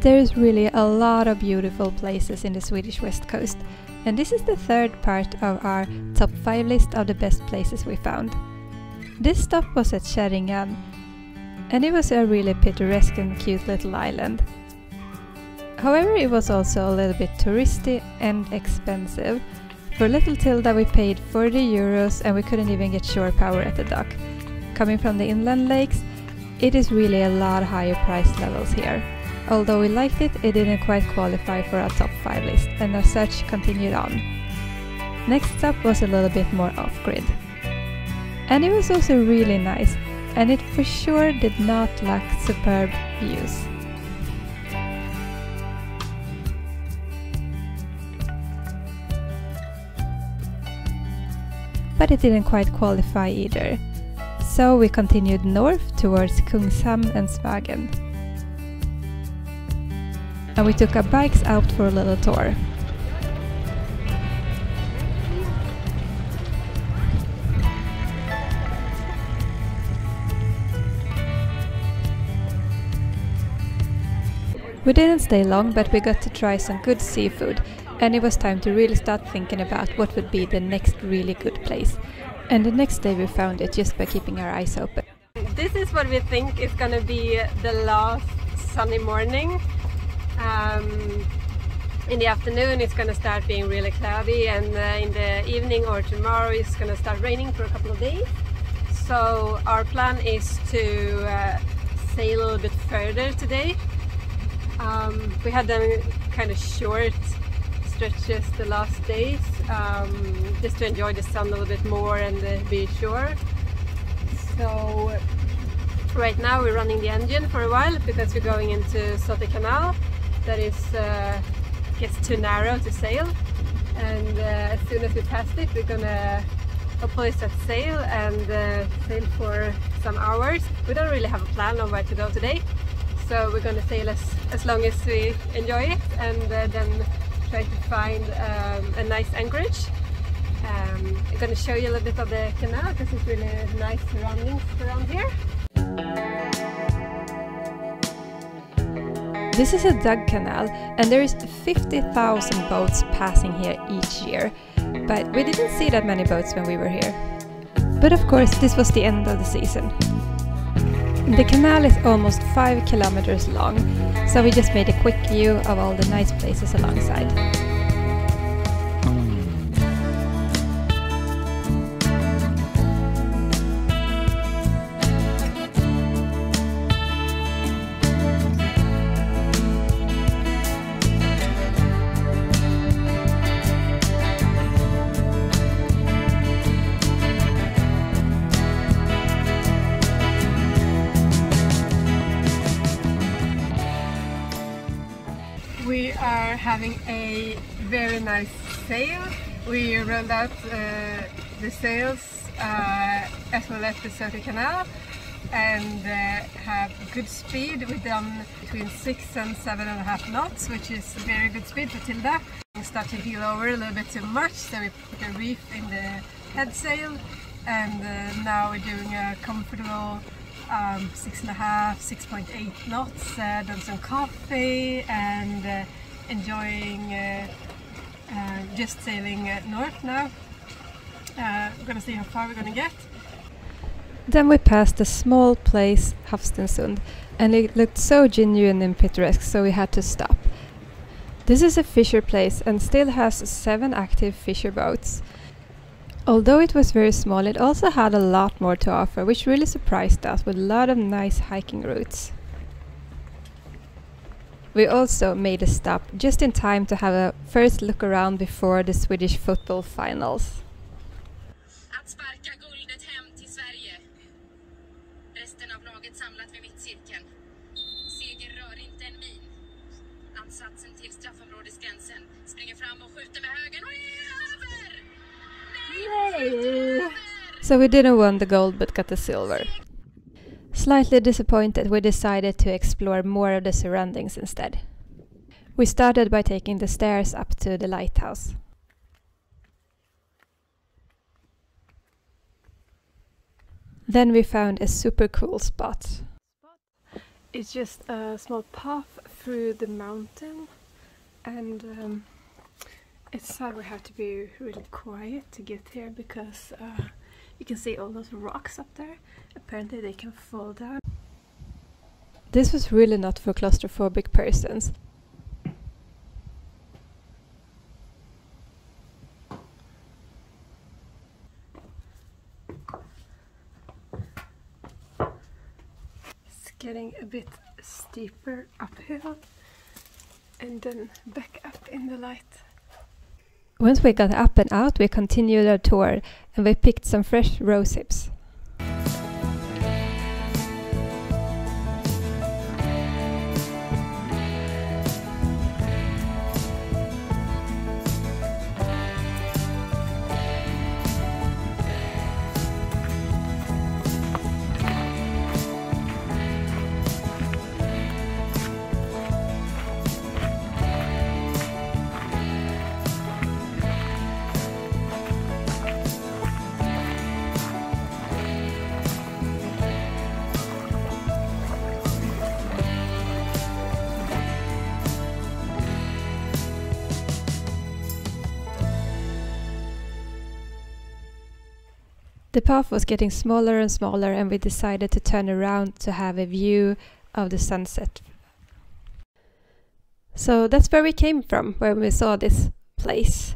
There is really a lot of beautiful places in the Swedish west coast, and this is the third part of our top 5 list of the best places we found. This stop was at Kärringan, and it was a really picturesque and cute little island. However, it was also a little bit touristy and expensive. For little Tilda we paid 40 euros and we couldn't even get shore power at the dock. Coming from the inland lakes, it is really a lot higher price levels here. Although we liked it, it didn't quite qualify for our top 5 list, and our search continued on. Next stop was a little bit more off-grid. And it was also really nice, and it for sure did not lack superb views. But it didn't quite qualify either. So we continued north towards Kungshamn and Svagen. And we took our bikes out for a little tour. We didn't stay long, but we got to try some good seafood, and it was time to really start thinking about what would be the next really good place. And the next day we found it just by keeping our eyes open. This is what we think is gonna be the last sunny morning. In the afternoon it's gonna start being really cloudy, and in the evening or tomorrow it's gonna start raining for a couple of days. So our plan is to sail a little bit further today. We had done kind of short stretches the last days, just to enjoy the sun a little bit more and be sure. So right now we're running the engine for a while because we're going into Sote Canal that is gets too narrow to sail, and as soon as we pass it we're gonna hopefully set sail and sail for some hours. We don't really have a plan on where to go today, so we're gonna sail as long as we enjoy it, and then try to find a nice anchorage. I'm gonna show you a little bit of the canal because it's really nice surroundings around here. This is a dug canal, and there is 50,000 boats passing here each year, but we didn't see that many boats when we were here. But of course this was the end of the season. The canal is almost 5 kilometers long, so we just made a quick view of all the nice places alongside. We are having a very nice sail. We rolled out the sails as well as the Sote Canal, and have good speed. We've done between 6 and 7.5 knots, which is very good speed for Tilda. We start to heel over a little bit too much, so we put a reef in the head sail, and now we're doing a comfortable 6.5, 6.8 knots, done some coffee and enjoying just sailing north now. We're gonna see how far we're gonna get. Then we passed a small place, Havstensund, and it looked so genuine and picturesque, so we had to stop. This is a fisher place and still has 7 active fisher boats. Although it was very small, it also had a lot more to offer, which really surprised us with a lot of nice hiking routes. We also made a stop just in time to have a first look around before the Swedish football finals. Att sparka guldet hem till Sverige. Resten av laget samlat vid mittcirkeln. Seger rör inte en min. Ansatsen till straffområdesgränsen. Springer fram och skjuter med högen och det är över! Nej! So we didn't win the gold but got the silver. Slightly disappointed, we decided to explore more of the surroundings instead. We started by taking the stairs up to the lighthouse. Then we found a super cool spot. It's just a small path through the mountain, and it's sad we have to be really quiet to get here because you can see all those rocks up there. Apparently they can fall down. This was really not for claustrophobic persons. It's getting a bit steeper uphill and then back up in the light. Once we got up and out, we continued our tour and we picked some fresh rose hips. The path was getting smaller and smaller, and we decided to turn around to have a view of the sunset. So that's where we came from, where we saw this place.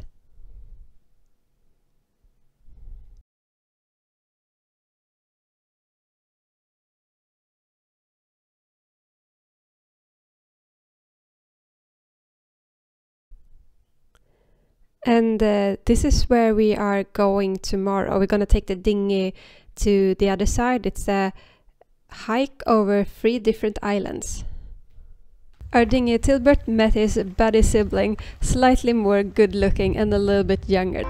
And this is where we are going tomorrow. We're going to take the dinghy to the other side. It's a hike over 3 different islands. Our dinghy Tilda met his buddy sibling, slightly more good looking and a little bit younger.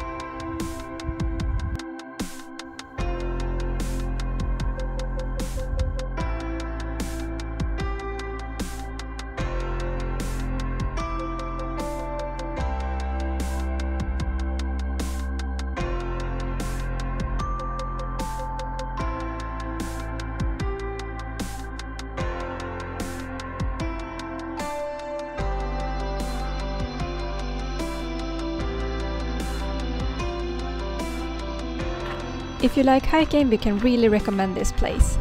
If you like hiking, we can really recommend this place.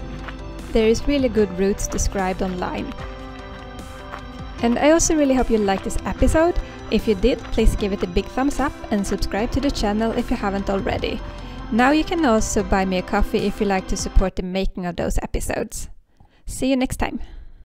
There is really good routes described online. And I also really hope you liked this episode. If you did, please give it a big thumbs up and subscribe to the channel if you haven't already. Now you can also buy me a coffee if you like to support the making of those episodes. See you next time!